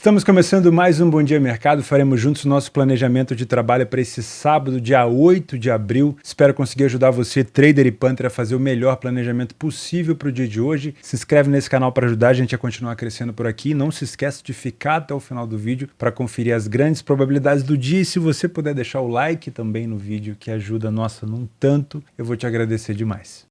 Estamos começando mais um Bom Dia Mercado, faremos juntos o nosso planejamento de trabalho para esse sábado, dia 8 de abril. Espero conseguir ajudar você, trader e punter, a fazer o melhor planejamento possível para o dia de hoje. Se inscreve nesse canal para ajudar a gente a continuar crescendo por aqui. Não se esqueça de ficar até o final do vídeo para conferir as grandes probabilidades do dia. E se você puder deixar o like também no vídeo, que ajuda a nossa num tanto, eu vou te agradecer demais.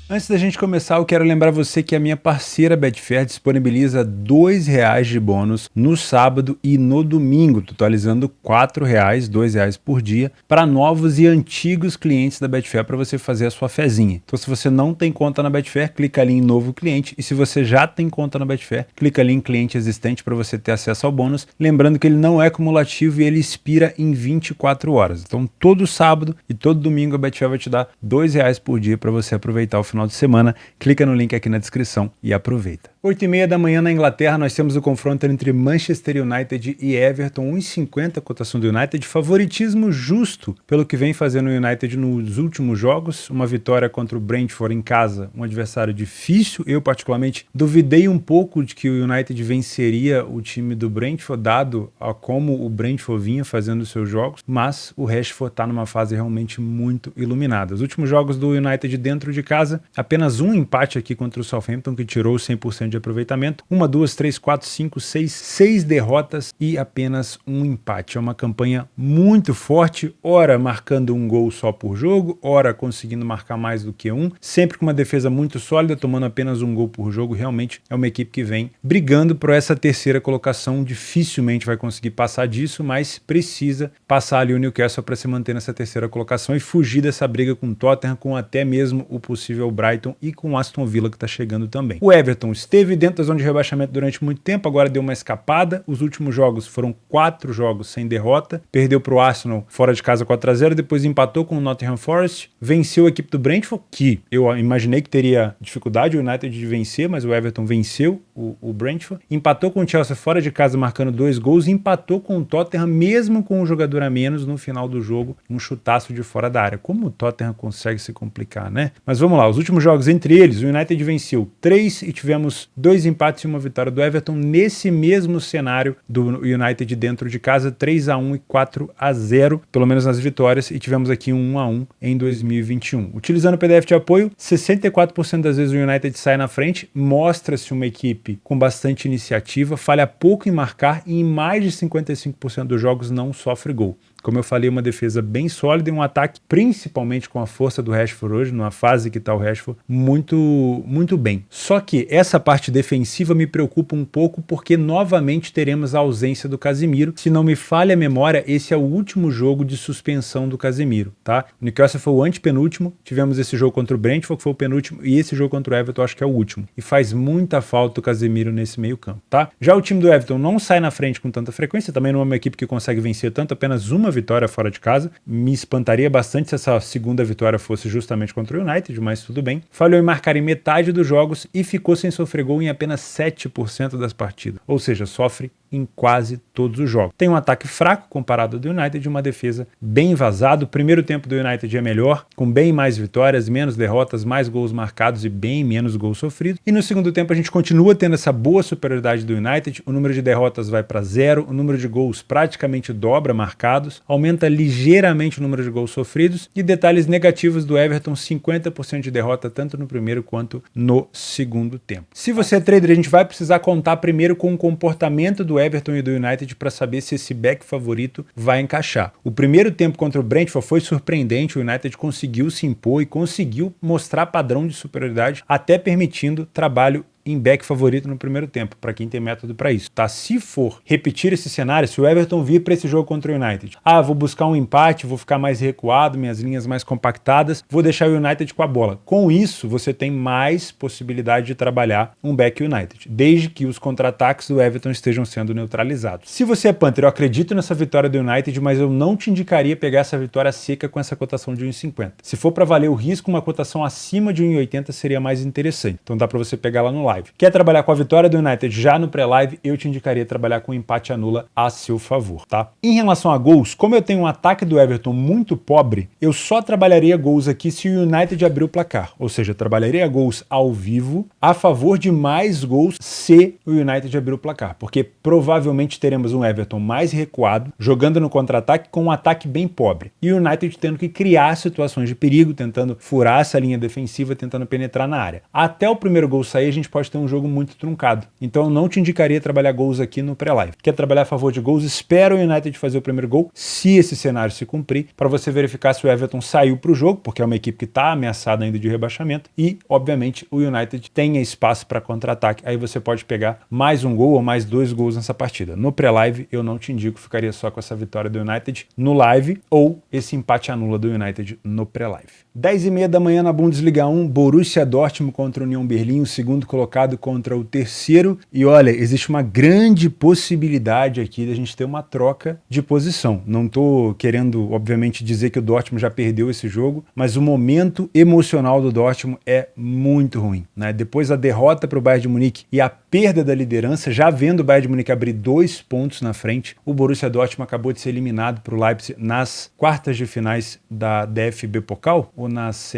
Antes da gente começar, eu quero lembrar você que a minha parceira Betfair disponibiliza R$2 de bônus no sábado e no domingo, totalizando R$4, R$2 por dia, para novos e antigos clientes da Betfair para você fazer a sua fezinha. Então, se você não tem conta na Betfair, clica ali em novo cliente, e se você já tem conta na Betfair, clica ali em cliente existente para você ter acesso ao bônus. Lembrando que ele não é cumulativo e ele expira em 24 horas. Então, todo sábado e todo domingo a Betfair vai te dar R$2 por dia para você aproveitar o final de semana. Clica no link aqui na descrição e aproveita. 8h30 da manhã na Inglaterra, nós temos o confronto entre Manchester United e Everton, 1,50 a cotação do United, favoritismo justo pelo que vem fazendo o United nos últimos jogos, uma vitória contra o Brentford em casa, um adversário difícil. Eu particularmente duvidei um pouco de que o United venceria o time do Brentford, dado a como o Brentford vinha fazendo os seus jogos, mas o Rashford está numa fase realmente muito iluminada. Os últimos jogos do United dentro de casa, apenas um empate aqui contra o Southampton, que tirou 100% de aproveitamento, 1, 2, 3, 4, 5, 6 derrotas e apenas um empate. É uma campanha muito forte, ora marcando um gol só por jogo, ora conseguindo marcar mais do que um, sempre com uma defesa muito sólida, tomando apenas um gol por jogo. Realmente é uma equipe que vem brigando por essa terceira colocação, dificilmente vai conseguir passar disso, mas precisa passar ali o Newcastle para se manter nessa terceira colocação e fugir dessa briga com o Tottenham, com até mesmo o possível Brighton e com o Aston Villa, que está chegando também. O Everton esteve dentro da zona de rebaixamento durante muito tempo, agora deu uma escapada. Os últimos jogos foram 4 jogos sem derrota, perdeu para o Arsenal fora de casa 4-0, depois empatou com o Nottingham Forest, venceu a equipe do Brentford, que eu imaginei que teria dificuldade o United de vencer, mas o Everton venceu o Brentford, empatou com o Chelsea fora de casa marcando 2 gols, e empatou com o Tottenham mesmo com um jogador a menos no final do jogo, um chutaço de fora da área. Como o Tottenham consegue se complicar, né? Mas vamos lá, os últimos jogos entre eles, o United venceu 3 e tivemos 2 empates e uma vitória do Everton nesse mesmo cenário do United dentro de casa, 3-1 e 4-0, pelo menos nas vitórias, e tivemos aqui um 1-1 em 2021. Utilizando o PDF de apoio, 64% das vezes o United sai na frente, mostra-se uma equipe com bastante iniciativa, falha pouco em marcar e em mais de 55% dos jogos não sofre gol. Como eu falei, uma defesa bem sólida e um ataque, principalmente com a força do Rashford hoje, numa fase que está o Rashford, muito bem. Só que essa parte defensiva me preocupa um pouco, porque novamente teremos a ausência do Casemiro. Se não me falha a memória, esse é o último jogo de suspensão do Casemiro, tá? O Newcastle foi o antepenúltimo, tivemos esse jogo contra o Brentford, que foi o penúltimo, e esse jogo contra o Everton acho que é o último. E faz muita falta o Casemiro nesse meio campo, tá? Já o time do Everton não sai na frente com tanta frequência, também não é uma equipe que consegue vencer tanto, apenas uma vitória fora de casa. Me espantaria bastante se essa segunda vitória fosse justamente contra o United, mas tudo bem. Falhou em marcar em metade dos jogos e ficou sem sofrer gol em apenas 7% das partidas. Ou seja, sofre em quase todos os jogos. Tem um ataque fraco comparado ao do United e uma defesa bem vazada. O primeiro tempo do United é melhor, com bem mais vitórias, menos derrotas, mais gols marcados e bem menos gols sofridos. E no segundo tempo a gente continua tendo essa boa superioridade do United. O número de derrotas vai para 0, o número de gols praticamente dobra marcados, aumenta ligeiramente o número de gols sofridos, e detalhes negativos do Everton, 50% de derrota tanto no primeiro quanto no segundo tempo. Se você é trader, a gente vai precisar contar primeiro com o comportamento do Everton e do United para saber se esse back favorito vai encaixar. O primeiro tempo contra o Brentford foi surpreendente, o United conseguiu se impor e conseguiu mostrar padrão de superioridade, até permitindo trabalho em back favorito no primeiro tempo, para quem tem método para isso, tá? Se for repetir esse cenário, se o Everton vir para esse jogo contra o United, vou buscar um empate, vou ficar mais recuado, minhas linhas mais compactadas, vou deixar o United com a bola. Com isso, você tem mais possibilidade de trabalhar um back United, desde que os contra-ataques do Everton estejam sendo neutralizados. Se você é punter, eu acredito nessa vitória do United, mas eu não te indicaria pegar essa vitória seca com essa cotação de 1,50. Se for para valer o risco, uma cotação acima de 1,80 seria mais interessante. Então dá para você pegar lá no lado. pré-live. Quer trabalhar com a vitória do United já no pré-live? Eu te indicaria trabalhar com empate anula a seu favor, tá? Em relação a gols, como eu tenho um ataque do Everton muito pobre, eu só trabalharia gols aqui se o United abrir o placar, ou seja, trabalharia gols ao vivo a favor de mais gols se o United abrir o placar, porque provavelmente teremos um Everton mais recuado, jogando no contra-ataque com um ataque bem pobre, e o United tendo que criar situações de perigo, tentando furar essa linha defensiva, tentando penetrar na área. Até o primeiro gol sair, a gente pode ter um jogo muito truncado, então eu não te indicaria trabalhar gols aqui no pré-live. Quer trabalhar a favor de gols? Espera o United fazer o primeiro gol, se esse cenário se cumprir, para você verificar se o Everton saiu para o jogo, porque é uma equipe que está ameaçada ainda de rebaixamento, e, obviamente, o United tenha espaço para contra-ataque, aí você pode pegar mais um gol ou mais 2 gols nessa partida. No pré-live, eu não te indico, ficaria só com essa vitória do United no live, ou esse empate anula do United no pré-live. 10h30 da manhã na Bundesliga 1, Borussia Dortmund contra o Union Berlim, o segundo colocado contra o terceiro, e olha, existe uma grande possibilidade aqui de a gente ter uma troca de posição. Não estou querendo, obviamente, dizer que o Dortmund já perdeu esse jogo, mas o momento emocional do Dortmund é muito ruim, né? Depois da derrota para o Bayern de Munique e a perda da liderança, já vendo o Bayern de Munique abrir 2 pontos na frente, o Borussia Dortmund acabou de ser eliminado para o Leipzig nas quartas de finais da DFB Pokal, ou nas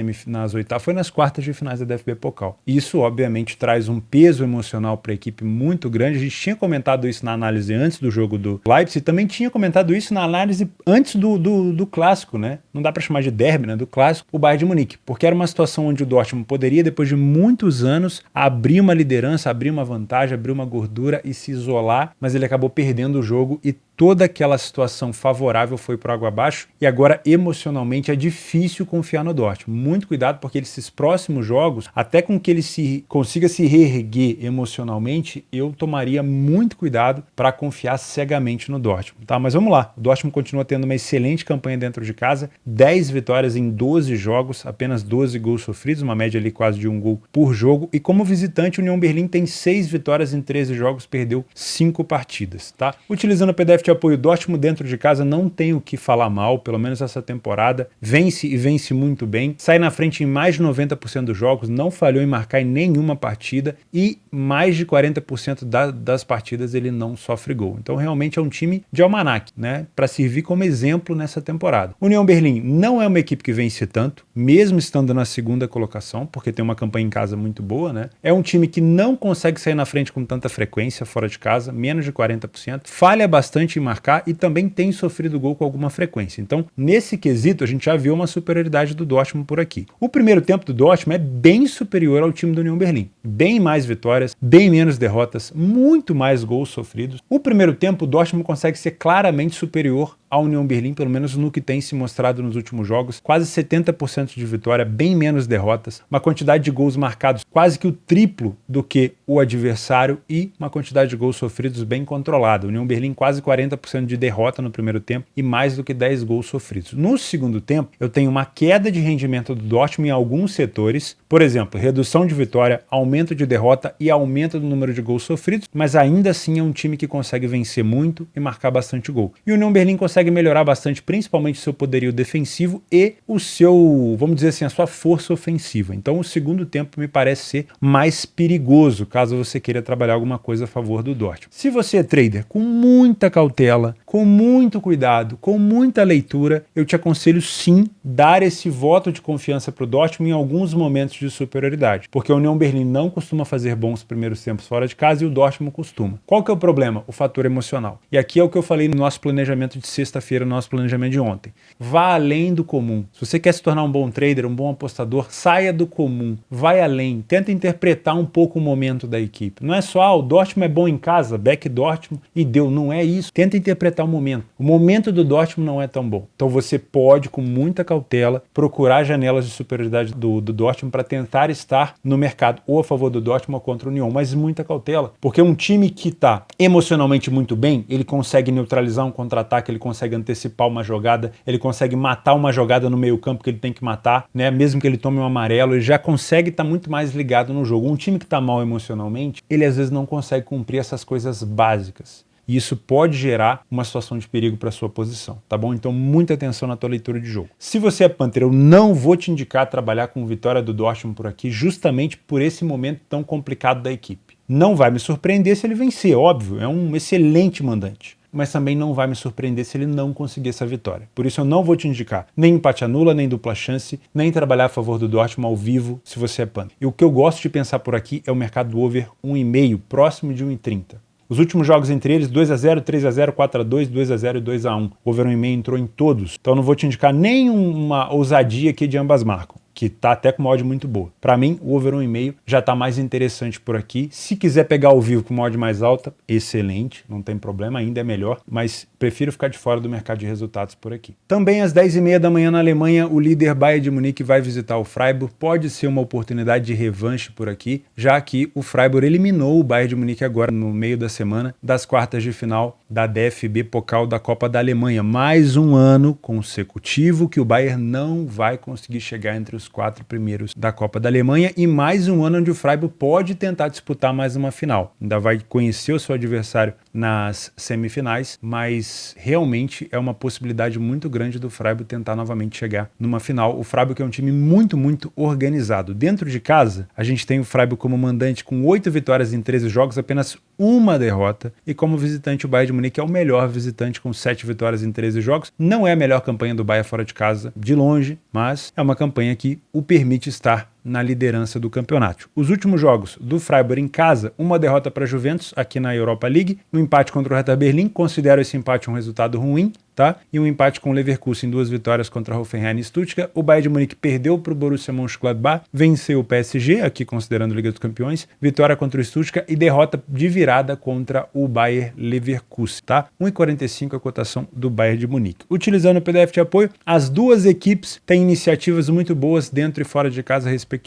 oitavas, foi nas quartas de finais da DFB Pokal. Isso, obviamente, traz um peso emocional para a equipe muito grande. A gente tinha comentado isso na análise antes do jogo do Leipzig, também tinha comentado isso na análise antes do clássico, né? Não dá para chamar de derby, né? Do clássico, o Bayern de Munique, porque era uma situação onde o Dortmund poderia, depois de muitos anos, abrir uma liderança, abrir uma vantagem, abrir uma gordura e se isolar, mas ele acabou perdendo o jogo e toda aquela situação favorável foi por água abaixo e agora emocionalmente é difícil confiar no Dortmund. Muito cuidado, porque esses próximos jogos, até com que ele consiga se reerguer emocionalmente, eu tomaria muito cuidado para confiar cegamente no Dortmund, tá? Mas vamos lá, o Dortmund continua tendo uma excelente campanha dentro de casa, 10 vitórias em 12 jogos, apenas 12 gols sofridos, uma média ali quase de 1 gol por jogo, e como visitante o Union Berlim tem 6 vitórias em 13 jogos, perdeu 5 partidas, tá? Utilizando o PDF de apoio, Dortmund dentro de casa não tem o que falar mal, pelo menos essa temporada, vence e vence muito bem, sai na frente em mais de 90% dos jogos, não falhou em marcar em nenhuma partida e mais de 40% das partidas ele não sofre gol. Então realmente é um time de almanaque, né, para servir como exemplo nessa temporada. União Berlim não é uma equipe que vence tanto, mesmo estando na segunda colocação, porque tem uma campanha em casa muito boa, né? É um time que não consegue sair na frente com tanta frequência fora de casa, menos de 40%, falha bastante em marcar e também tem sofrido gol com alguma frequência. Então, nesse quesito, a gente já viu uma superioridade do Dortmund por aqui. O primeiro tempo do Dortmund é bem superior ao time do União Berlim. Bem mais vitórias, bem menos derrotas, muito mais gols sofridos. O primeiro tempo, o Dortmund consegue ser claramente superior à União Berlim, pelo menos no que tem se mostrado nos últimos jogos. Quase 70% de vitória, bem menos derrotas, uma quantidade de gols marcados quase que o triplo do que o adversário e uma quantidade de gols sofridos bem controlada. União Berlim quase 40% de derrota no primeiro tempo e mais do que 10 gols sofridos. No segundo tempo, eu tenho uma queda de rendimento do Dortmund em alguns setores, por exemplo, redução de vitória, aumento de derrota e aumento do número de gols sofridos, mas ainda assim é um time que consegue vencer muito e marcar bastante gol. E o União Berlim consegue melhorar bastante, principalmente o seu poderio defensivo e o seu, vamos dizer assim, a sua força ofensiva. Então o segundo tempo me parece ser mais perigoso, caso você queira trabalhar alguma coisa a favor do Dortmund. Se você é trader, com muita cautela, com muito cuidado, com muita leitura, eu te aconselho sim dar esse voto de confiança para o Dortmund em alguns momentos de superioridade, porque a União Berlim não costuma fazer bons primeiros tempos fora de casa e o Dortmund costuma. Qual que é o problema? O fator emocional. E aqui é o que eu falei no nosso planejamento de sexta-feira, no nosso planejamento de ontem. Vá além do comum. Se você quer se tornar um bom trader, um bom apostador, saia do comum, vai além, tenta interpretar um pouco o momento da equipe. Não é só, o Dortmund é bom em casa, back Dortmund e deu, não é isso. Tenta interpretar o momento. O momento do Dortmund não é tão bom. Então você pode, com muita cautela, procurar janelas de superioridade do Dortmund para tentar estar no mercado, ou a favor do Dortmund ou contra o Union, mas muita cautela, porque um time que está emocionalmente muito bem, ele consegue neutralizar um contra-ataque, ele consegue antecipar uma jogada, ele consegue matar uma jogada no meio campo que ele tem que matar, né? Mesmo que ele tome um amarelo, ele já consegue estar muito mais ligado no jogo. Um time que está mal emocionalmente, ele às vezes não consegue cumprir essas coisas básicas. e isso pode gerar uma situação de perigo para sua posição, tá bom? Então muita atenção na tua leitura de jogo. Se você é Panther, eu não vou te indicar trabalhar com vitória do Dortmund por aqui, justamente por esse momento tão complicado da equipe. Não vai me surpreender se ele vencer, óbvio, é um excelente mandante. Mas também não vai me surpreender se ele não conseguir essa vitória. Por isso eu não vou te indicar nem empate anula, nem dupla chance, nem trabalhar a favor do Dortmund ao vivo se você é Panther. E o que eu gosto de pensar por aqui é o mercado do over 1,5, próximo de 1,30. Os últimos jogos entre eles, 2-0, 3-0, 4-2, 2-0 e 2-1. O over 1,5 entrou em todos. Então eu não vou te indicar nenhuma ousadia aqui de ambas marcam, que tá até com uma odd muito boa. Para mim, o over 1,5 já tá mais interessante por aqui. Se quiser pegar ao vivo com uma odd mais alta, excelente, não tem problema, ainda é melhor, mas prefiro ficar de fora do mercado de resultados por aqui. Também às 10h30 da manhã na Alemanha, o líder Bayern de Munique vai visitar o Freiburg. Pode ser uma oportunidade de revanche por aqui, já que o Freiburg eliminou o Bayern de Munique agora no meio da semana das quartas de final da DFB Pokal da Copa da Alemanha. Mais um ano consecutivo que o Bayern não vai conseguir chegar entre os 4 primeiros da Copa da Alemanha e mais um ano onde o Freiburg pode tentar disputar mais uma final. Ainda vai conhecer o seu adversário nas semifinais, mas realmente é uma possibilidade muito grande do Freiburg tentar novamente chegar numa final. O Freiburg é um time muito organizado. Dentro de casa, a gente tem o Freiburg como mandante com 8 vitórias em 13 jogos, apenas uma derrota, e como visitante o Bayern de Munique é o melhor visitante com 7 vitórias em 13 jogos. Não é a melhor campanha do Bayern fora de casa, de longe, mas é uma campanha que o permite estar na liderança do campeonato. Os últimos jogos do Freiburg em casa, uma derrota para a Juventus aqui na Europa League, um empate contra o Hertha Berlim, considero esse empate um resultado ruim, tá? E um empate com o Leverkusen, 2 vitórias contra Hoffenheim e Stuttgart. O Bayern de Munique perdeu para o Borussia Mönchengladbach, venceu o PSG, aqui considerando a Liga dos Campeões, vitória contra o Stuttgart e derrota de virada contra o Bayer Leverkusen, tá? 1,45 a cotação do Bayern de Munique. Utilizando o PDF de apoio, as duas equipes têm iniciativas muito boas dentro e fora de casa, respectivamente.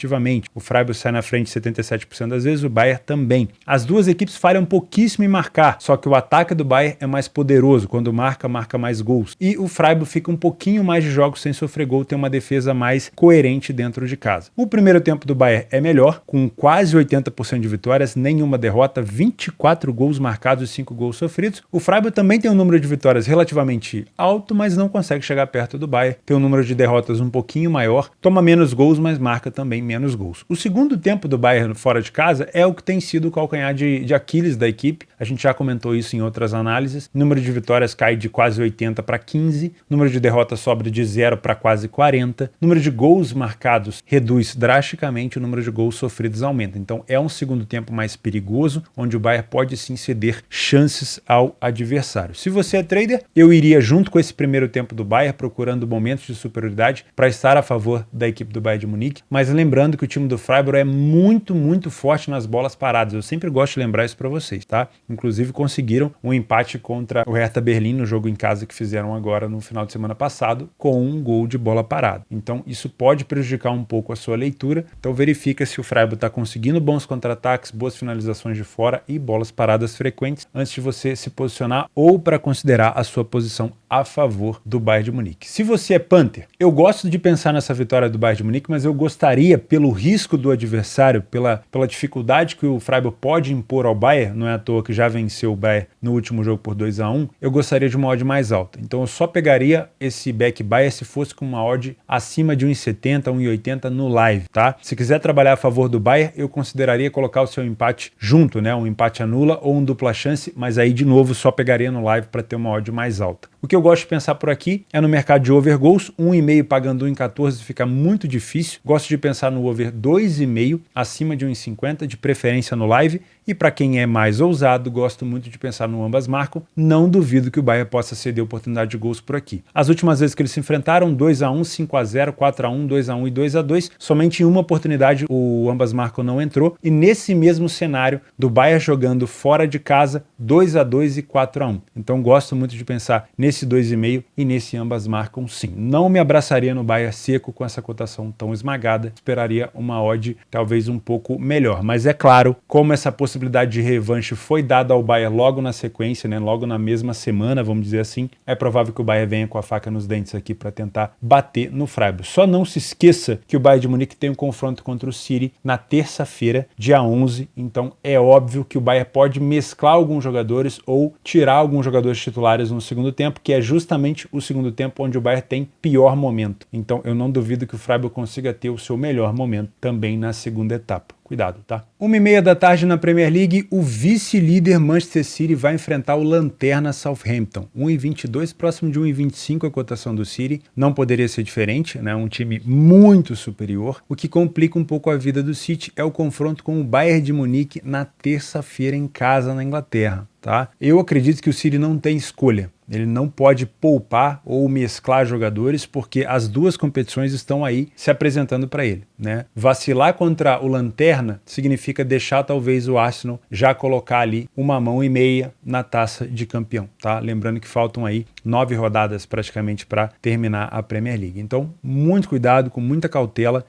O Freiburg sai na frente 77% das vezes, o Bayern também. As duas equipes falham pouquíssimo em marcar, só que o ataque do Bayern é mais poderoso, quando marca mais gols. E o Freiburg fica um pouquinho mais de jogos sem sofrer gol, tem uma defesa mais coerente dentro de casa. O primeiro tempo do Bayern é melhor, com quase 80% de vitórias, nenhuma derrota, 24 gols marcados e 5 gols sofridos. O Freiburg também tem um número de vitórias relativamente alto, mas não consegue chegar perto do Bayern. Tem um número de derrotas um pouquinho maior, toma menos gols, mas marca também menos gols. O segundo tempo do Bayern fora de casa é o que tem sido o calcanhar de Aquiles da equipe. A gente já comentou isso em outras análises. O número de vitórias cai de quase 80 para 15, o número de derrotas sobe de 0 para quase 40, o número de gols marcados reduz drasticamente, o número de gols sofridos aumenta. Então é um segundo tempo mais perigoso, onde o Bayern pode sim ceder chances ao adversário. Se você é trader, eu iria junto com esse primeiro tempo do Bayern, procurando momentos de superioridade para estar a favor da equipe do Bayern de Munique, mas lembrando que o time do Freiburg é muito forte nas bolas paradas. Eu sempre gosto de lembrar isso para vocês, tá? Inclusive conseguiram um empate contra o Hertha Berlim no jogo em casa que fizeram agora no final de semana passado, com um gol de bola parada. Então isso pode prejudicar um pouco a sua leitura. Então verifica se o Freiburg está conseguindo bons contra-ataques, boas finalizações de fora e bolas paradas frequentes antes de você se posicionar ou para considerar a sua posição a favor do Bayern de Munique. Se você é Panther, eu gosto de pensar nessa vitória do Bayern de Munique, mas eu gostaria, pelo risco do adversário, pela dificuldade que o Freiburg pode impor ao Bayern, não é à toa que já venceu o Bayern no último jogo por 2-1, eu gostaria de uma odd mais alta. Então eu só pegaria esse back Bayern se fosse com uma odd acima de 1,70, 1,80 no live, tá? Se quiser trabalhar a favor do Bayern, eu consideraria colocar o seu empate junto, né? Um empate anula ou um dupla chance, mas aí de novo só pegaria no live para ter uma odd mais alta. O que eu gosto de pensar por aqui é no mercado de over goals, 1,5 pagando 1,14 fica muito difícil. Gosto de pensar no over 2,5 acima de 1,50, de preferência no live. E para quem é mais ousado, gosto muito de pensar no ambas marcam. Não duvido que o Bayern possa ceder oportunidade de gols por aqui. As últimas vezes que eles se enfrentaram, 2-1, 5-0, 4-1, 2-1 e 2-2. Somente em uma oportunidade o ambas marcam não entrou. E nesse mesmo cenário do Bayern jogando fora de casa, 2-2 e 4-1. Então gosto muito de pensar nesse 2,5 e nesse ambas marcam sim. Não me abraçaria no Bayern seco com essa cotação tão esmagada. Esperaria uma odd talvez um pouco melhor. Mas é claro, como essa possibilidade possibilidade de revanche foi dada ao Bayern logo na sequência, né, logo na mesma semana, vamos dizer assim. É provável que o Bayern venha com a faca nos dentes aqui para tentar bater no Freiburg. Só não se esqueça que o Bayern de Munique tem um confronto contra o City na terça-feira, dia 11, então é óbvio que o Bayern pode mesclar alguns jogadores ou tirar alguns jogadores titulares no segundo tempo, que é justamente o segundo tempo onde o Bayern tem pior momento. Então eu não duvido que o Freiburg consiga ter o seu melhor momento também na segunda etapa. Cuidado, tá? 1h30 da tarde na Premier League, o vice-líder Manchester City vai enfrentar o lanterna Southampton. 1,22, próximo de 1,25 a cotação do City. Não poderia ser diferente, né? Um time muito superior. O que complica um pouco a vida do City é o confronto com o Bayern de Munique na terça-feira em casa na Inglaterra, tá? Eu acredito que o City não tem escolha. Ele não pode poupar ou mesclar jogadores porque as duas competições estão aí se apresentando para ele, né? Vacilar contra o lanterna significa deixar talvez o Arsenal já colocar ali 1,5 na taça de campeão, tá? Lembrando que faltam aí 9 rodadas praticamente para terminar a Premier League. Então, muito cuidado, com muita cautela,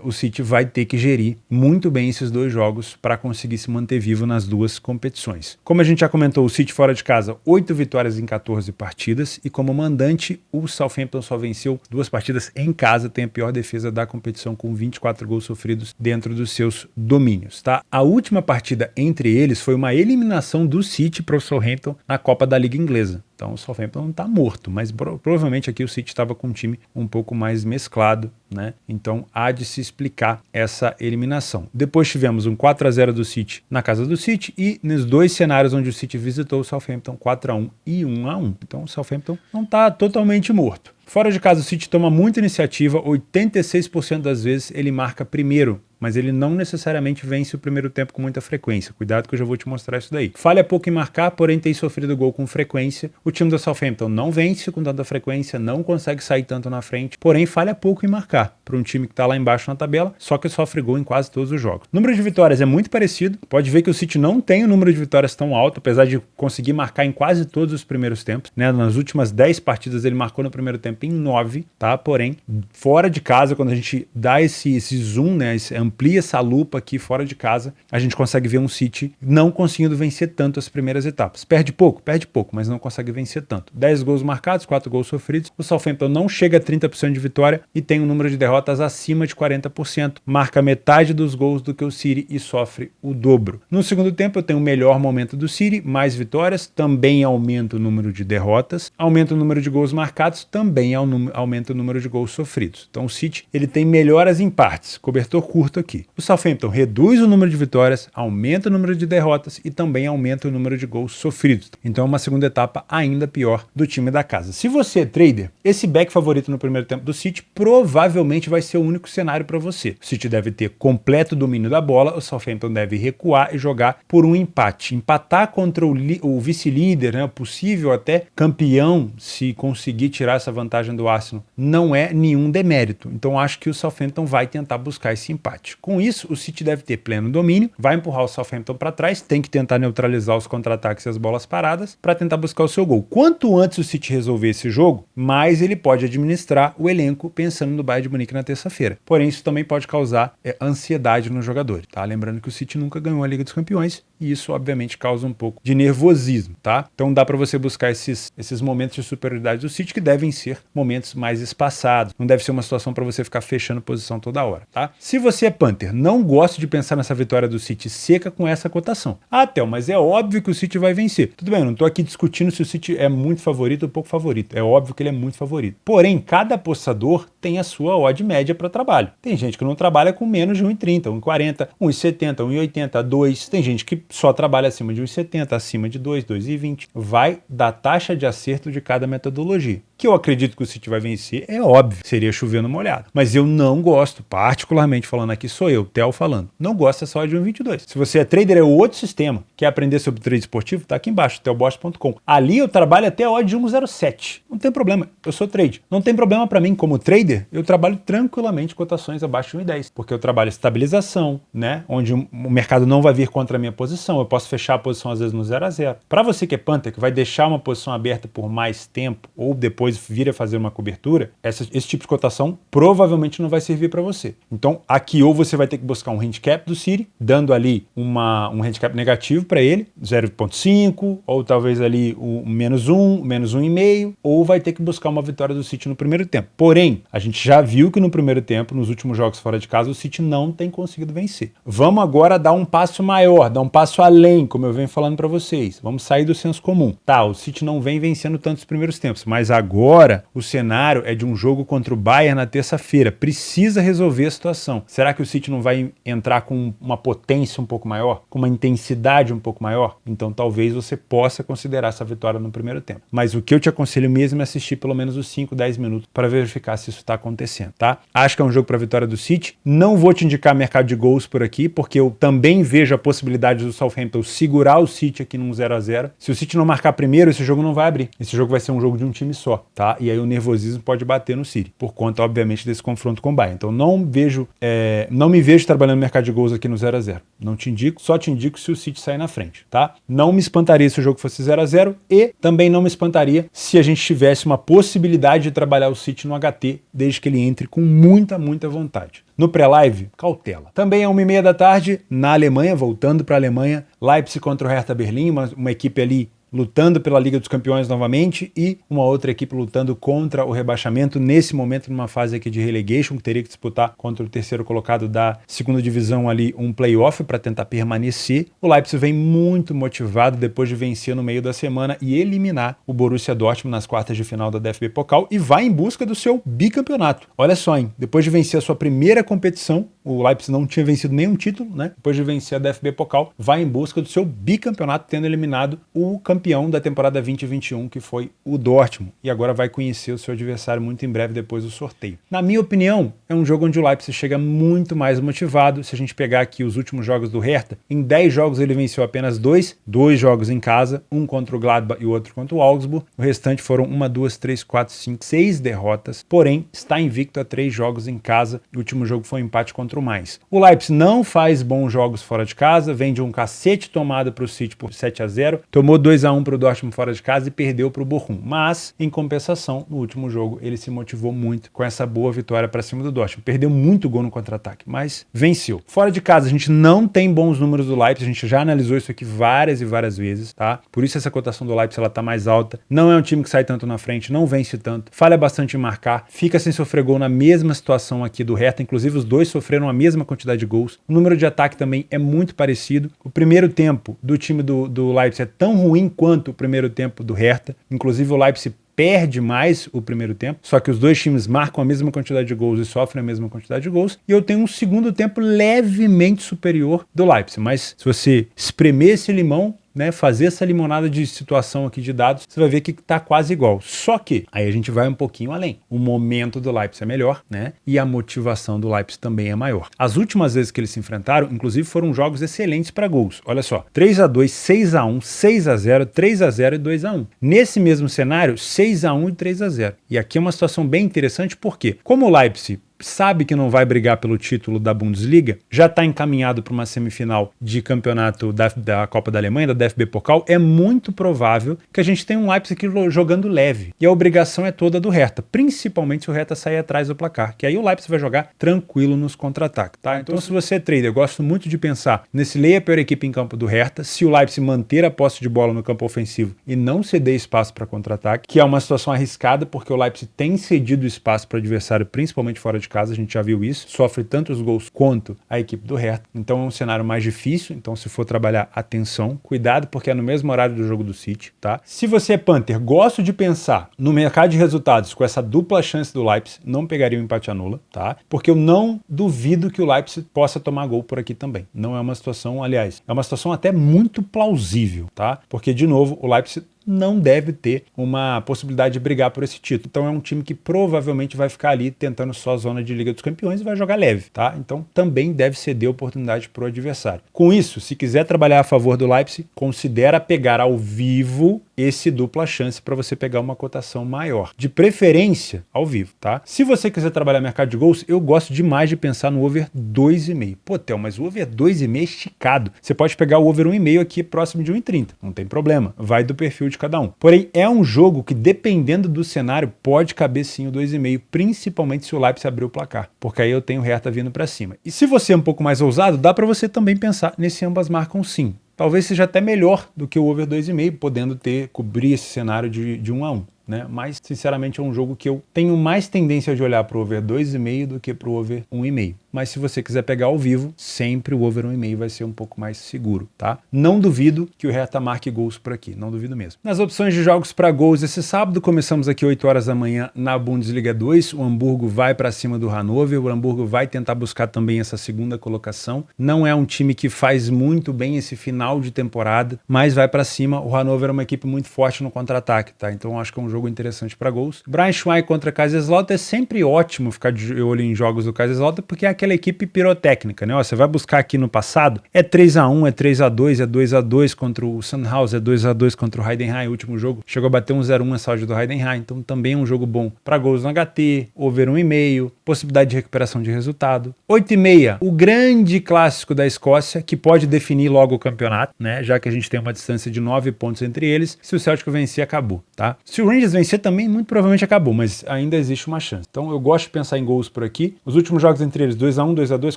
o City vai ter que gerir muito bem esses dois jogos para conseguir se manter vivo nas duas competições. Como a gente já comentou, o City fora de casa, 8 vitórias em 14 partidas e como mandante, o Southampton só venceu 2 partidas em casa, tem a pior defesa da competição com 24 gols sofridos dentro dos seus domínios, tá? A última partida entre eles foi uma eliminação do City para o Southampton na Copa da Liga Inglesa. Então o Southampton não está morto, mas provavelmente aqui o City estava com um time um pouco mais mesclado, né? Então há de se explicar essa eliminação. Depois tivemos um 4-0 do City na casa do City e nos dois cenários onde o City visitou o Southampton, 4-1 e 1-1. Então o Southampton não está totalmente morto. Fora de casa, o City toma muita iniciativa, 86% das vezes ele marca primeiro, mas ele não necessariamente vence o primeiro tempo com muita frequência. Cuidado que eu já vou te mostrar isso daí. Falha pouco em marcar, porém tem sofrido gol com frequência. O time do Southampton não vence com tanta frequência, não consegue sair tanto na frente, porém falha pouco em marcar para um time que está lá embaixo na tabela, só que sofre gol em quase todos os jogos. O número de vitórias é muito parecido. Pode ver que o City não tem o número de vitórias tão alto, apesar de conseguir marcar em quase todos os primeiros tempos, né? Nas últimas 10 partidas ele marcou no primeiro tempo em 9, tá? Porém, fora de casa, quando a gente dá esse zoom, né? Amplia essa lupa aqui fora de casa, a gente consegue ver um City não conseguindo vencer tanto as primeiras etapas. Perde pouco, mas não consegue vencer tanto. 10 gols marcados, 4 gols sofridos. O Southampton não chega a 30% de vitória e tem um número de derrotas acima de 40%. Marca metade dos gols do que o City e sofre o dobro. No segundo tempo eu tenho o melhor momento do City, mais vitórias, também aumenta o número de derrotas, aumenta o número de gols marcados, também aumenta o número de gols sofridos. Então o City ele tem melhoras em partes, cobertor curto aqui. O Southampton reduz o número de vitórias, aumenta o número de derrotas e também aumenta o número de gols sofridos. Então é uma segunda etapa ainda pior do time da casa. Se você é trader, esse back favorito no primeiro tempo do City provavelmente vai ser o único cenário para você. O City deve ter completo domínio da bola, o Southampton deve recuar e jogar por um empate. Empatar contra o vice-líder, né, o possível até campeão, se conseguir tirar essa vantagem do Arsenal, não é nenhum demérito. Então acho que o Southampton vai tentar buscar esse empate. Com isso, o City deve ter pleno domínio, vai empurrar o Southampton para trás, tem que tentar neutralizar os contra-ataques e as bolas paradas para tentar buscar o seu gol. Quanto antes o City resolver esse jogo, mais ele pode administrar o elenco pensando no Bayern de Munique na terça-feira. Porém, isso também pode causar ansiedade no jogador, tá? Lembrando que o City nunca ganhou a Liga dos Campeões e isso, obviamente, causa um pouco de nervosismo, tá? Então dá para você buscar esses momentos de superioridade do City que devem ser momentos mais espaçados. Não deve ser uma situação para você ficar fechando posição toda hora, tá? Se você é Panther, não gosta de pensar nessa vitória do City seca com essa cotação. Ah, Theo, mas é óbvio que o City vai vencer. Tudo bem, eu não tô aqui discutindo se o City é muito favorito ou pouco favorito. É óbvio que ele é muito favorito. Porém, cada apostador tem a sua odd média para trabalho. Tem gente que não trabalha com menos de 1,30, 1,40, 1,70, 1,80, 2. Tem gente que só trabalha acima de 1,70, acima de 2, 2,20. Vai da taxa de acerto de cada metodologia. Que eu acredito que o City vai vencer, é óbvio, seria chover no molhado. Mas eu não gosto, particularmente falando aqui, sou eu, Theo falando, não gosto dessa odd de 1,22. Se você é trader, é outro sistema. Quer aprender sobre trade esportivo? Tá aqui embaixo, theobosch.com. Ali eu trabalho até a odd de 1,07. Não tem problema, eu sou trade. Não tem problema para mim como trader, eu trabalho tranquilamente cotações abaixo de 1,10. Porque eu trabalho estabilização, né? Onde o mercado não vai vir contra a minha posição. Eu posso fechar a posição às vezes no 0 a 0. Para você que é Panther, que vai deixar uma posição aberta por mais tempo ou depois vir a fazer uma cobertura, esse tipo de cotação provavelmente não vai servir para você. Então aqui ou você vai ter que buscar um handicap do City, dando ali um handicap negativo para ele, 0,5, ou talvez ali o -1, -1,5, ou vai ter que buscar uma vitória do City no primeiro tempo. Porém, a gente já viu que no primeiro tempo, nos últimos jogos fora de casa, o City não tem conseguido vencer. Vamos agora dar um passo maior, dar um passo além, como eu venho falando para vocês. Vamos sair do senso comum. Tá, o City não vem vencendo tanto os primeiros tempos, mas agora o cenário é de um jogo contra o Bayern na terça-feira. Precisa resolver a situação. Será que o City não vai entrar com uma potência um pouco maior? Com uma intensidade um pouco maior? Então talvez você possa considerar essa vitória no primeiro tempo. Mas o que eu te aconselho mesmo é assistir pelo menos os 5, 10 minutos para verificar se isso está acontecendo, tá? Acho que é um jogo para vitória do City. Não vou te indicar mercado de gols por aqui, porque eu também vejo a possibilidade do Southampton segurar o City aqui num 0-0. Se o City não marcar primeiro, esse jogo não vai abrir. Esse jogo vai ser um jogo de um time só, tá? E aí o nervosismo pode bater no City, por conta, obviamente, desse confronto com o Bayern. Então não me vejo trabalhando no mercado de gols aqui no 0-0. Não te indico, só te indico se o City sair na frente, tá? Não me espantaria se o jogo fosse 0-0 e também não me espantaria se a gente tivesse uma possibilidade de trabalhar o City no HT, desde que ele entre com muita vontade. No pré-live, cautela. Também é 1h30 da tarde, na Alemanha, voltando para a Alemanha, Leipzig contra o Hertha Berlim, uma equipe ali lutando pela Liga dos Campeões novamente e uma outra equipe lutando contra o rebaixamento, nesse momento numa fase aqui de relegation, que teria que disputar contra o terceiro colocado da segunda divisão ali um playoff para tentar permanecer. O Leipzig vem muito motivado depois de vencer no meio da semana e eliminar o Borussia Dortmund nas quartas de final da DFB Pokal e vai em busca do seu bicampeonato. Olha só, hein? Depois de vencer a sua primeira competição, o Leipzig não tinha vencido nenhum título, né? Depois de vencer a DFB Pokal, vai em busca do seu bicampeonato, tendo eliminado o campeão da temporada 2021, que foi o Dortmund. E agora vai conhecer o seu adversário muito em breve depois do sorteio. Na minha opinião, é um jogo onde o Leipzig chega muito mais motivado. Se a gente pegar aqui os últimos jogos do Hertha, em 10 jogos ele venceu apenas 2 jogos em casa, um contra o Gladbach e o outro contra o Augsburg. O restante foram 1, 2, 3, 4, 5, 6 derrotas. Porém, está invicto a 3 jogos em casa. O último jogo foi um empate contra o Mainz. O Leipzig não faz bons jogos fora de casa, vem de um cacete tomado para o City por 7-0, tomou 2-1 para o Dortmund fora de casa e perdeu para o Bochum. Mas, em compensação, no último jogo ele se motivou muito com essa boa vitória para cima do Dortmund. Perdeu muito gol no contra-ataque, mas venceu. Fora de casa a gente não tem bons números do Leipzig, a gente já analisou isso aqui várias e várias vezes, tá? Por isso essa cotação do Leipzig ela tá mais alta. Não é um time que sai tanto na frente, não vence tanto, falha bastante em marcar, fica sem sofrer gol na mesma situação aqui do Hertha, inclusive os dois sofreram a mesma quantidade de gols. O número de ataque também é muito parecido. O primeiro tempo do time do Leipzig é tão ruim quanto o primeiro tempo do Hertha. Inclusive o Leipzig perde mais o primeiro tempo, só que os dois times marcam a mesma quantidade de gols e sofrem a mesma quantidade de gols, e eu tenho um segundo tempo levemente superior do Leipzig, mas se você espremer esse limão, né, fazer essa limonada de situação aqui de dados, você vai ver que tá quase igual. Só que aí a gente vai um pouquinho além. O momento do Leipzig é melhor, né? E a motivação do Leipzig também é maior. As últimas vezes que eles se enfrentaram, inclusive, foram jogos excelentes para gols. Olha só, 3-2, 6-1, 6-0, 3-0 e 2-1. Nesse mesmo cenário, 6-1 e 3-0. E aqui é uma situação bem interessante, porque como o Leipzig sabe que não vai brigar pelo título da Bundesliga, já está encaminhado para uma semifinal de campeonato da Copa da Alemanha, da DFB Pokal, é muito provável que a gente tenha um Leipzig aqui jogando leve. E a obrigação é toda do Hertha, principalmente se o Hertha sair atrás do placar, que aí o Leipzig vai jogar tranquilo nos contra-ataques, tá? Então se você é trader, eu gosto muito de pensar nesse leia a pior equipe em campo do Hertha, se o Leipzig manter a posse de bola no campo ofensivo e não ceder espaço para contra-ataque, que é uma situação arriscada, porque o Leipzig tem cedido espaço para o adversário, principalmente fora de casa, a gente já viu isso, sofre tanto os gols quanto a equipe do Hertha, então é um cenário mais difícil, então se for trabalhar, atenção, cuidado, porque é no mesmo horário do jogo do City, tá? Se você é Panther, gosto de pensar no mercado de resultados com essa dupla chance do Leipzig, não pegaria o empate anula, tá? Porque eu não duvido que o Leipzig possa tomar gol por aqui também, não é uma situação, aliás, é uma situação até muito plausível, tá? Porque, de novo, o Leipzig não deve ter uma possibilidade de brigar por esse título. Então é um time que provavelmente vai ficar ali tentando só a zona de Liga dos Campeões e vai jogar leve, tá? Então também deve ceder oportunidade para o adversário. Com isso, se quiser trabalhar a favor do Leipzig, considera pegar ao vivo esse dupla chance para você pegar uma cotação maior. De preferência, ao vivo, tá? Se você quiser trabalhar mercado de gols, eu gosto demais de pensar no over 2,5. Pô, Theo, mas o over 2,5 é esticado. Você pode pegar o over 1,5 aqui próximo de 1,30. Não tem problema. Vai do perfil de cada um. Porém, é um jogo que, dependendo do cenário, pode caber sim o 2,5, principalmente se o Leipzig abrir o placar. Porque aí eu tenho o Hertha vindo para cima. E se você é um pouco mais ousado, dá para você também pensar nesse ambas marcam sim. Talvez seja até melhor do que o over 2,5, podendo cobrir esse cenário de 1-1. Né? Mas, sinceramente, é um jogo que eu tenho mais tendência de olhar para o over 2,5 do que para o over 1,5. Mas se você quiser pegar ao vivo, sempre o over 1,5 vai ser um pouco mais seguro, tá? Não duvido que o Hertha marque gols por aqui, não duvido mesmo. Nas opções de jogos para gols esse sábado, começamos aqui 8 horas da manhã na Bundesliga 2, o Hamburgo vai para cima do Hannover, o Hamburgo vai tentar buscar também essa segunda colocação. Não é um time que faz muito bem esse final de temporada, mas vai para cima. O Hannover é uma equipe muito forte no contra-ataque, tá? Então acho que é um jogo interessante para gols. Braunschweig contra Kaiserslautern é sempre ótimo ficar de olho em jogos do Kaiserslautern, porque é aquela equipe pirotécnica, né? Ó, você vai buscar aqui no passado, é 3-1, é 3-2, é 2-2 contra o Sandhausen, é 2-2 contra o Heidenheim, o último jogo chegou a bater 1-0 a saúde do Heidenheim, então também é um jogo bom para gols no HT, over 1,5, possibilidade de recuperação de resultado. 8,5, o grande clássico da Escócia, que pode definir logo o campeonato, né? Já que a gente tem uma distância de 9 pontos entre eles, se o Celtic vencer, acabou, tá? Se o Rangers vencer também, muito provavelmente acabou, mas ainda existe uma chance. Então eu gosto de pensar em gols por aqui. Os últimos jogos entre eles, 2-1, 2-2,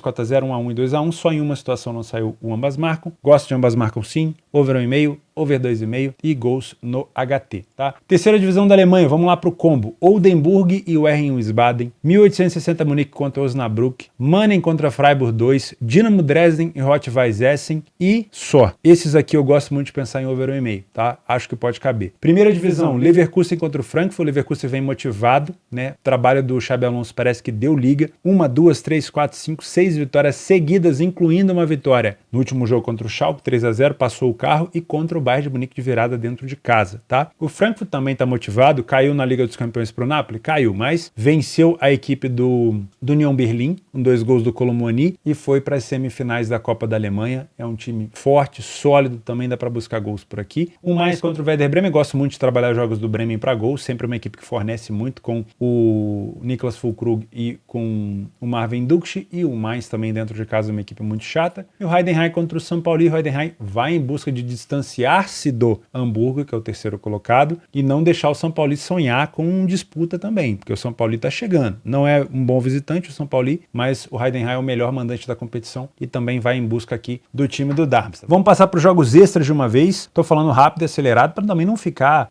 4-0, 1-1 e 2-1, só em uma situação não saiu o ambas marcam. Gosto de ambas marcam sim, over 1,5, over 2,5 e gols no HT, tá? Terceira divisão da Alemanha, vamos lá pro combo. Oldenburg e o RN Wiesbaden, 1860 Munique contra Osnabrück, Mannheim contra Freiburg 2, Dynamo Dresden e Rot-Weiss Essen e só. Esses aqui eu gosto muito de pensar em over 1,5, tá? Acho que pode caber. Primeira divisão, Leverkusen contra o Frankfurt, o Leverkusen vem motivado, né? O trabalho do Xabi Alonso parece que deu liga. 1, 2, 3, 4, 5, 6 vitórias seguidas, incluindo uma vitória no último jogo contra o Schalke, 3-0, passou o carro, e contra o Bayern de Munique de virada dentro de casa, tá? O Frankfurt também tá motivado, caiu na Liga dos Campeões pro Napoli? Caiu, mas venceu a equipe do Union Berlin, com 2 gols do Colomoni, e foi para as semifinais da Copa da Alemanha. É um time forte, sólido, também dá para buscar gols por aqui. O Mainz contra o Werder Bremen, gosto muito de trabalhar jogos do Bremen para gols, sempre uma equipe que fornece muito com o Niklas Füllkrug e com o Marvin Duksch, e o Mainz também dentro de casa é uma equipe muito chata. E o Heidenheim contra o São Paulo, e o Heidenheim vai em busca de distanciar-se do Hamburgo, que é o terceiro colocado, e não deixar o São Paulo sonhar com disputa também, porque o São Paulo está chegando. Não é um bom visitante o São Paulo, mas o Heidenheim é o melhor mandante da competição e também vai em busca aqui do time do Darmstadt. Vamos passar para os jogos extras de uma vez. Estou falando rápido e acelerado para também não ficar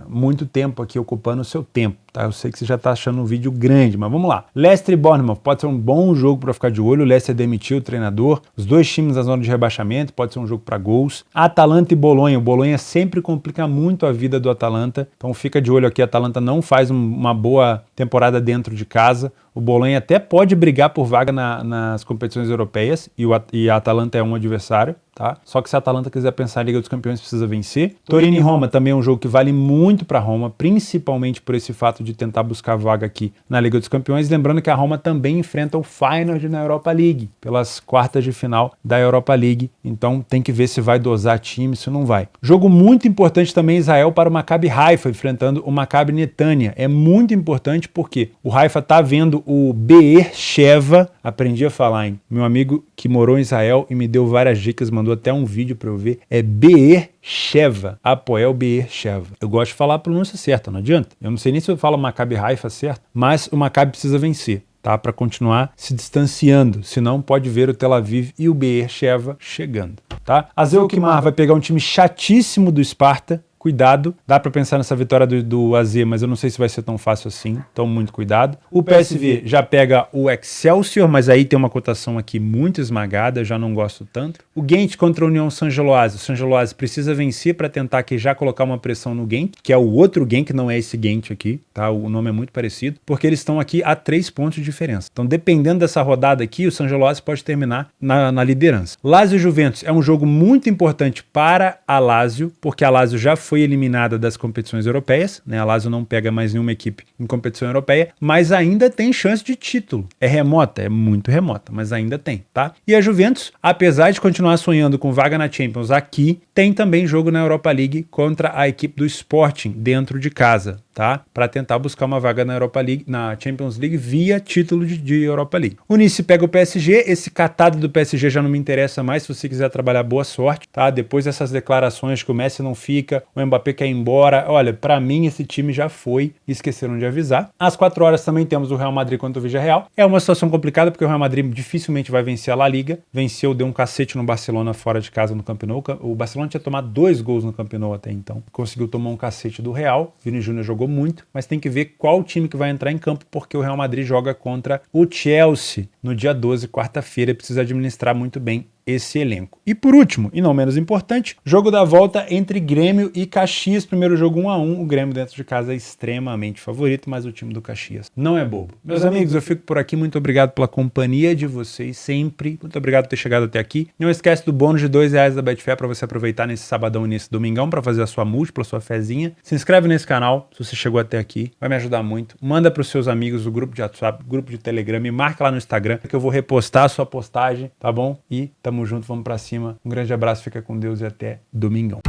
muito tempo aqui ocupando o seu tempo. Tá, eu sei que você já está achando um vídeo grande, mas vamos lá. Leicester e Bournemouth pode ser um bom jogo para ficar de olho. O Leicester demitiu o treinador. Os dois times na zona de rebaixamento, pode ser um jogo para gols. Atalanta e Bolonha. O Bolonha sempre complica muito a vida do Atalanta. Então fica de olho aqui. A Atalanta não faz uma boa temporada dentro de casa. O Bolonha até pode brigar por vaga nas competições europeias e a Atalanta é um adversário, tá? Só que se a Atalanta quiser pensar em Liga dos Campeões, precisa vencer. Torino e Roma também é um jogo que vale muito para Roma, principalmente por esse fato de tentar buscar vaga aqui na Liga dos Campeões. Lembrando que a Roma também enfrenta o Feyenoord na Europa League, pelas quartas de final da Europa League. Então tem que ver se vai dosar time, se não vai. Jogo muito importante também Israel para o Maccabi Haifa, enfrentando o Maccabi Netanya. É muito importante porque o Haifa tá vendo o Be'er Sheva, aprendi a falar, hein? Meu amigo que morou em Israel e me deu várias dicas, mandou até um vídeo para eu ver, é Be'er Sheva, Apoel Be'er Sheva. Eu gosto de falar a pronúncia certa, não adianta. Eu não sei nem se eu falo Maccabi Haifa certo, mas o Maccabi precisa vencer, tá? Para continuar se distanciando, senão pode ver o Tel Aviv e o Be'er Sheva chegando, tá? A AZ Alkmaar vai pegar um time chatíssimo do Sparta. Cuidado, dá para pensar nessa vitória do AZ, mas eu não sei se vai ser tão fácil assim, então muito cuidado. O PSV já pega o Excelsior, mas aí tem uma cotação aqui muito esmagada, já não gosto tanto. O Ghent contra a União Saint-Gilloise. O Saint-Gilloise precisa vencer para tentar aqui já colocar uma pressão no Ghent, que é o outro Ghent, que não é esse Ghent aqui, tá? O nome é muito parecido, porque eles estão aqui a 3 pontos de diferença. Então, dependendo dessa rodada aqui, o Saint-Gilloise pode terminar na liderança. Lazio e Juventus é um jogo muito importante para a Lazio, porque a Lazio já foi foi eliminada das competições europeias, né? A Lazio não pega mais nenhuma equipe em competição europeia, mas ainda tem chance de título. É remota? É muito remota, mas ainda tem, tá? E a Juventus, apesar de continuar sonhando com vaga na Champions aqui, tem também jogo na Europa League contra a equipe do Sporting dentro de casa, tá? Para tentar buscar uma vaga na Europa League, na Champions League via título de Europa League. O Nice pega o PSG, esse catado do PSG já não me interessa mais, se você quiser trabalhar, boa sorte, tá? Depois dessas declarações que o Messi não fica, o Mbappé quer ir embora, olha, para mim esse time já foi, esqueceram de avisar. Às 4 horas também temos o Real Madrid contra o Villarreal. É uma situação complicada porque o Real Madrid dificilmente vai vencer a La Liga, venceu, deu um cacete no Barcelona fora de casa no Camp Nou. O Barcelona tinha tomado 2 gols no Camp Nou até então, conseguiu tomar um cacete do Real. Vini Júnior jogou muito, mas tem que ver qual time que vai entrar em campo, porque o Real Madrid joga contra o Chelsea no dia 12, quarta-feira, precisa administrar muito bem esse elenco. E por último, e não menos importante, jogo da volta entre Grêmio e Caxias, primeiro jogo 1-1, o Grêmio dentro de casa é extremamente favorito, mas o time do Caxias não é bobo. Meus amigos, eu fico por aqui, muito obrigado pela companhia de vocês sempre, muito obrigado por ter chegado até aqui. Não esquece do bônus de R$2 da Betfair para você aproveitar nesse sabadão e nesse domingão para fazer a sua múltipla, a sua fezinha. Se inscreve nesse canal, se você chegou até aqui, vai me ajudar muito. Manda para os seus amigos o grupo de WhatsApp, grupo de Telegram, me marca lá no Instagram que eu vou repostar a sua postagem, tá bom? E tamo junto, vamos pra cima. Um grande abraço, fica com Deus e até domingão.